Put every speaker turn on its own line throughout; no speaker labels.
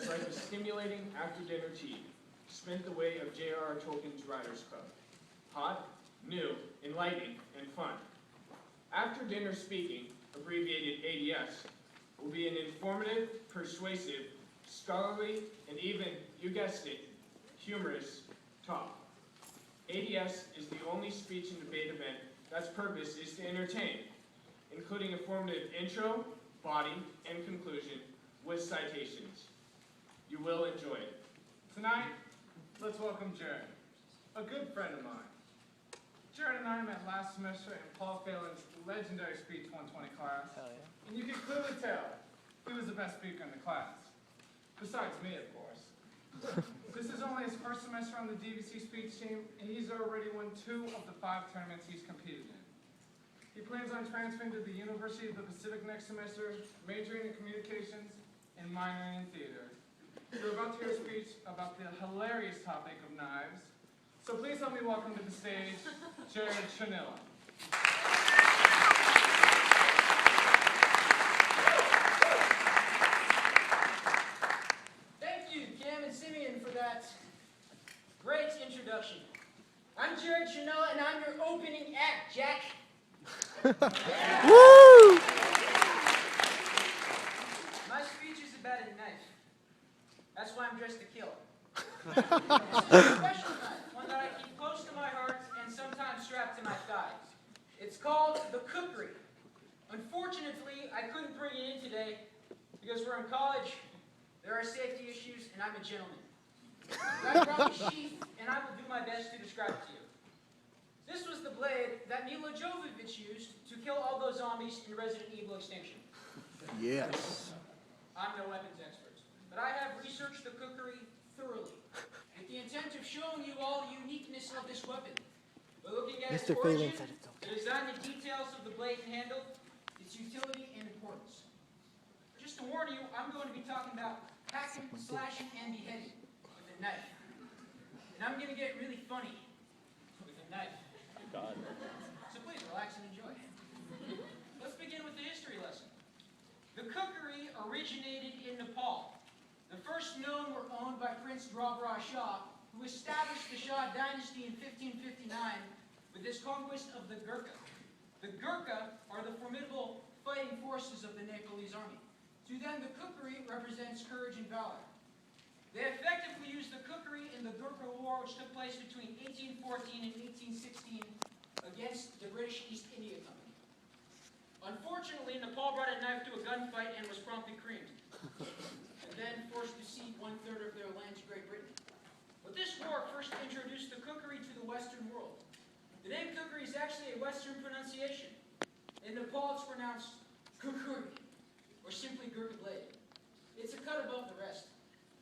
like a stimulating after-dinner tea, spent the way of J.R.R. Tolkien's Writers' Club. Hot, new, enlightening, and fun. After-dinner speaking, abbreviated ADS, will be an informative, persuasive, scholarly, and even, you guessed it, humorous talk. ADS is the only speech and debate event that's purpose is to entertain, including a formative intro, body, and conclusion with citations. You will enjoy it.
Tonight, let's welcome Jared, a good friend of mine. Jared and I met last semester in Paul Phelan's legendary Speech 120 class, and you can clearly tell he was the best speaker in the class. Besides me, of course. This is only his first semester on the DVC speech team, and he's already won 2 of the 5 tournaments he's competed in. He plans on transferring to the University of the Pacific next semester, majoring in communications and minoring in theater. You're about to hear a speech about the hilarious topic of knives. So please help me welcome to the stage, Jared Chanilla.
Thank you, Cam and Simeon, for that great introduction. I'm Jared Chanilla, and I'm your opening act, Jack.
Woo!
My speech is about a knife. That's why I'm dressed to kill. It's a special knife, one that I keep close to my heart and sometimes strapped to my thighs. It's called the Kukri. Unfortunately, I couldn't bring it in today because we're in college, there are safety issues, and I'm a gentleman. I brought the sheath, and I will do my best to describe it to you. This was the blade that Mila Jovovich used to kill all those zombies in Resident Evil Extinction.
Yes.
I'm no weapons expert, but I have researched the Kukri thoroughly, with the intent of showing you all the uniqueness of this weapon. By looking at its
Mr. Phelan
origin,
said it's okay.
the design and details of the blade and handle, its utility and importance. Just to warn you, I'm going to be talking about hacking, slashing, and beheading with a knife. And I'm going to get really funny with a knife.
God.
So please relax and enjoy. Let's begin with the history lesson. The Kukri originated in Nepal. The first known were owned by Prince Dhruv Shah, who established the Shah dynasty in 1559 with his conquest of the Gurkha. The Gurkha are the formidable fighting forces of the Nepalese army. To them, the Kukri represents courage and valor. They effectively used the Kukri in the Gurkha War, which took place between 1814 and 1816 against the British East India Company. Unfortunately, Nepal brought a knife to a gunfight and was promptly creamed, and then forced to cede 1/3 of their land to Great Britain. But this war first introduced the Kukri to the Western world. The name Kukri is actually a Western pronunciation. In Nepal, it's pronounced Kukri, or simply Gurkha blade. It's a cut above the rest.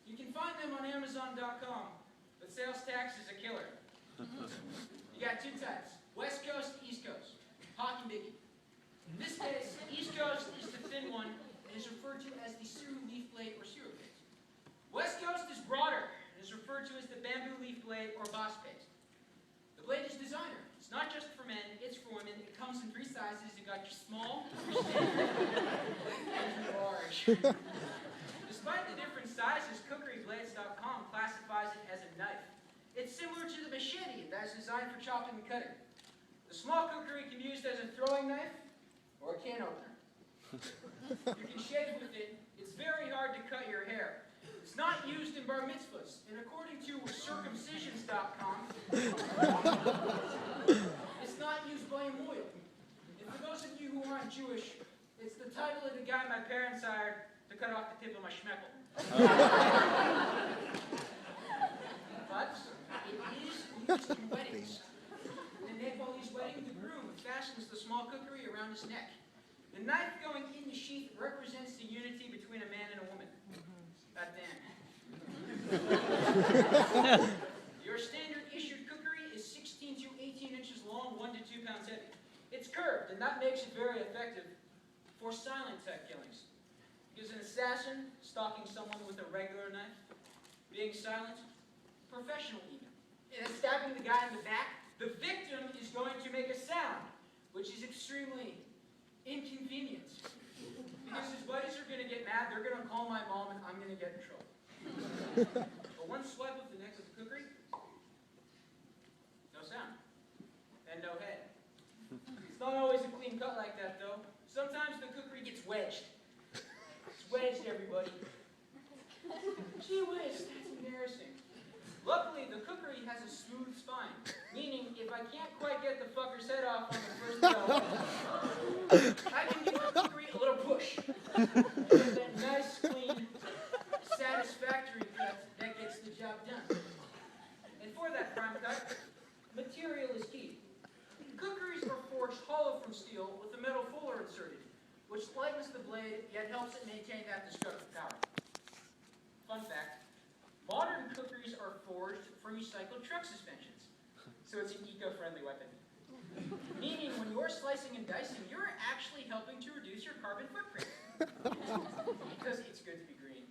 You can find them on Amazon.com, but sales tax is a killer. You got 2 types, West Coast, East Coast, hot and biggie. In this case, East Coast is the thin one and is referred to as the Siru leaf blade or Siru blade. West Coast is broader and is referred to as the bamboo leaf blade or boss paste. The blade is designer. It's not just for men, it's for women. It comes in 3 sizes. You got your small, your standard, and your large. Despite the different sizes, KukriBlades.com classifies it as a knife. It's similar to the machete that is designed for chopping and cutting. The small Kukri can be used as a throwing knife or a can opener. You can shave with it. It's very hard to cut your hair. It's not used in bar mitzvahs, and according to circumcisions.com, it's not used by a moil. And for those of you who aren't Jewish, it's the title of the guy my parents hired to cut off the tip of my schmeckle. But it is used in weddings. In a Nepalese wedding, the groom fastens the small Kukri around his neck. The knife going in the sheath represents the unity between a man and a woman. That man. Your standard issued Kukri is 16 to 18 inches long, 1 to 2 pounds heavy. It's curved, and that makes it very effective for silent type killings. Because an assassin stalking someone with a regular knife, being silent, professional even, and then stabbing the guy in the back, the victim is going to make a sound, which is extremely inconvenient. Because his buddies are going to get mad, they're going to call my mom, and I'm going to get in trouble. But one swipe of the neck of the kukri, no sound, and no head. It's not always a clean cut like that, though. Sometimes the kukri gets wedged. It's wedged, everybody. Gee whiz, that's embarrassing. Luckily, the kukri has a smooth spine, meaning if I can't quite get the fucker's head off on the first go, I can give the kukri a little push. And get that nice, clean, satisfactory cut that gets the job done. And for that prime cut, material is key. Kukris are forged hollow from steel with a metal fuller inserted, which lightens the blade yet helps it maintain that destructive power. Fun fact, modern kukris are forged from recycled truck suspensions, so it's an eco-friendly weapon. Meaning when you're slicing and dicing, you're actually helping to reduce your carbon footprint. Because it's good to be green.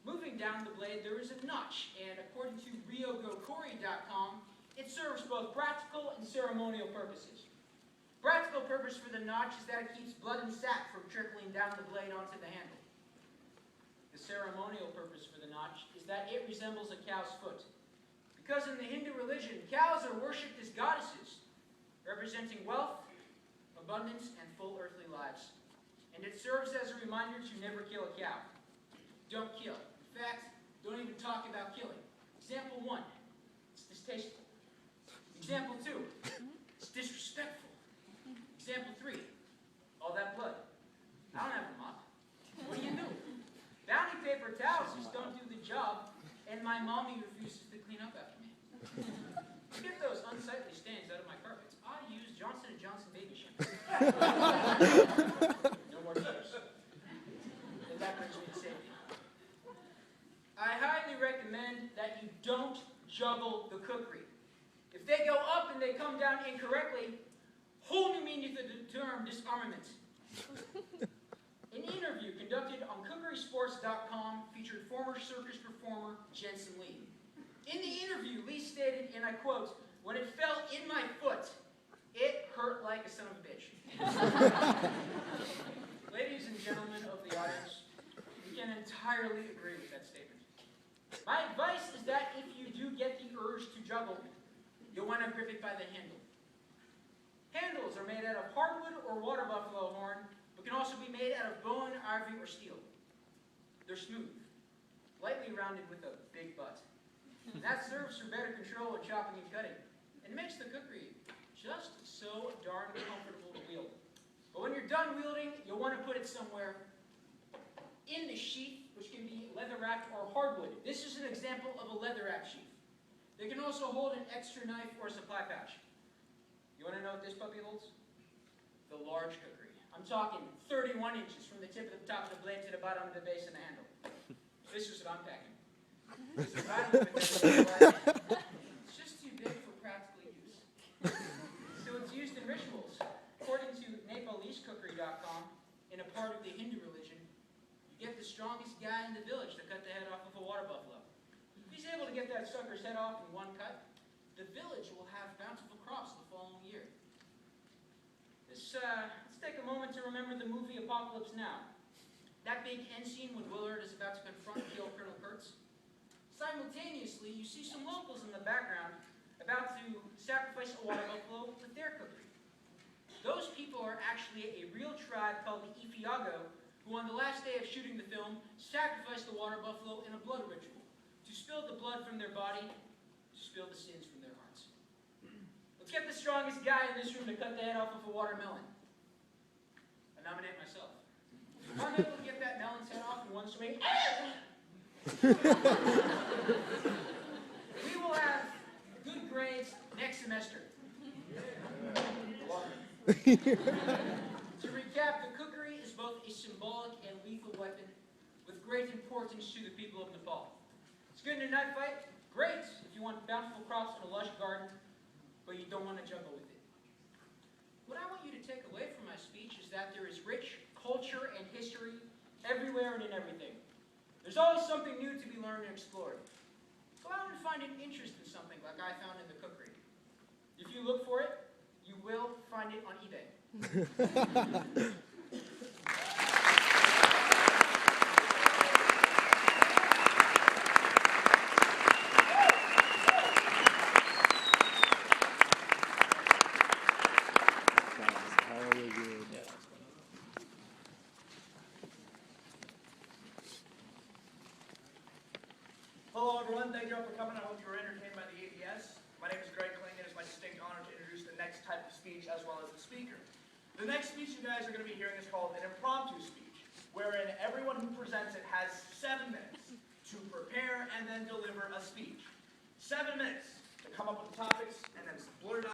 Moving down the blade, there is a notch, and according to ryogokori.com, it serves both practical and ceremonial purposes. Practical purpose for the notch is that it keeps blood and sap from trickling down the blade onto the handle. The ceremonial purpose for the notch is that it resembles a cow's foot. Because in the Hindu religion, cows are worshipped as goddesses, representing wealth, abundance, and full earthly lives. And it serves as a reminder to never kill a cow. Don't kill. In fact, don't even talk about killing. Example 1, it's distasteful. Example 2, it's disrespectful. Example 3, all that blood. I don't have a mop. What do you do? Bounty paper towels just don't do the job, and my mommy refuses to clean up after me. To get those unsightly stains out of my carpets, I use Johnson & Johnson baby shampoo. No more tears. And that brings me to safety. I highly recommend that you don't juggle the kukri. If they go up and they come down incorrectly, whole new meaning to the term disarmament. An interview conducted on KukriSports.com featured former circus performer Jensen Lee. In the interview, Lee stated, and I quote, "When it fell in my foot, it hurt like a son of a bitch." Ladies and gentlemen of the audience, we can entirely agree with that statement. My advice is that if you do get the urge to juggle, you'll want to grip it by the handle. Handles are made out of hardwood or water buffalo horn, but can also be made out of bone, ivory, or steel. They're smooth, lightly rounded with a big butt. And that serves for better control when chopping and cutting, and makes the kukri just so darn comfortable to wield. But when you're done wielding, you'll want to put it somewhere in the sheath, which can be leather-wrapped or hardwood. This is an example of a leather-wrapped sheath. They can also hold an extra knife or supply pouch. You want to know what this puppy holds? The large kukri. I'm talking 31 inches from the tip of the top of the blade to the bottom of the base and the handle. This is what I'm packing. It's just too big for practical use. So it's used in rituals. According to NepalesCookery.com, in a part of the Hindu religion, you get the strongest guy in the village to cut the head off of a water buffalo. If he's able to get that sucker's head off in one cut, the village will have bountiful crops the following year. Let's take a moment to remember the movie Apocalypse Now. That big end scene when Willard is about to confront and kill Colonel Kurtz. Simultaneously, you see some locals in the background about to sacrifice a water buffalo with their kukri. Those people are actually a real tribe called the Ifeago, who on the last day of shooting the film, sacrificed the water buffalo in a blood ritual, to spill the blood from their body, to spill the sins from their hearts. Let's get the strongest guy in this room to cut the head off of a watermelon. I nominate myself. If I'm able to get that melon's head off in one swing, we will have good grades next semester. To recap, the kukri is both a symbolic and lethal weapon with great importance to the people of Nepal. It's good in a knife fight, great if you want bountiful crops and a lush garden, but you don't want to juggle with it. What I want you to take away from my speech is that there is rich culture and history everywhere and in everything. There's always something new to be learned and explored. Go out and find an interest in something like I found in the kukri. If you look for it, you will find it on eBay.
everyone. Thank you all for coming. I hope you were entertained by the ABS. My name is Greg Kling, and it's my distinct honor to introduce the next type of speech as well as the speaker. The next speech you guys are going to be hearing is called an impromptu speech, wherein everyone who presents it has 7 minutes to prepare and then deliver a speech. 7 minutes to come up with the topics,